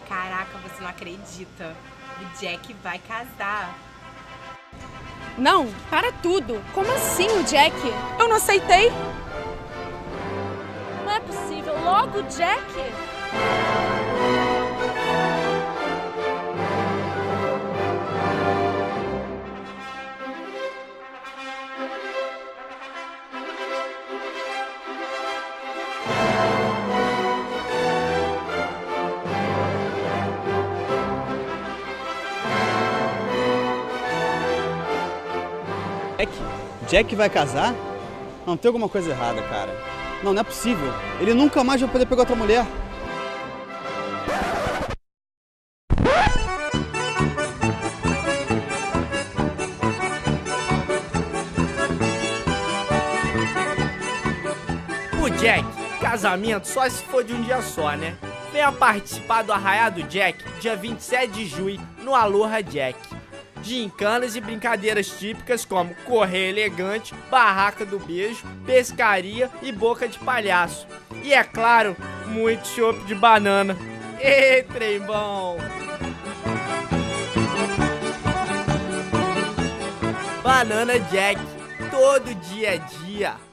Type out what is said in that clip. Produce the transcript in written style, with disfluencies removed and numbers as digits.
Caraca, você não acredita. O Jack vai casar. Não, para tudo. Como assim o Jack? Eu não aceitei. Não é possível. Logo o Jack? Jack vai casar? Não, tem alguma coisa errada, cara. Não, não é possível. Ele nunca mais vai poder pegar outra mulher. O Jack, casamento só se for de um dia só, né? Venha participar do Arraiado Jack, dia 27 de junho, no Aloha Jack. Gincanas e brincadeiras típicas como correr elegante, barraca do beijo, pescaria e boca de palhaço. E é claro, muito chopp de banana. Ê, trem bom! Banana Jack, todo dia a dia.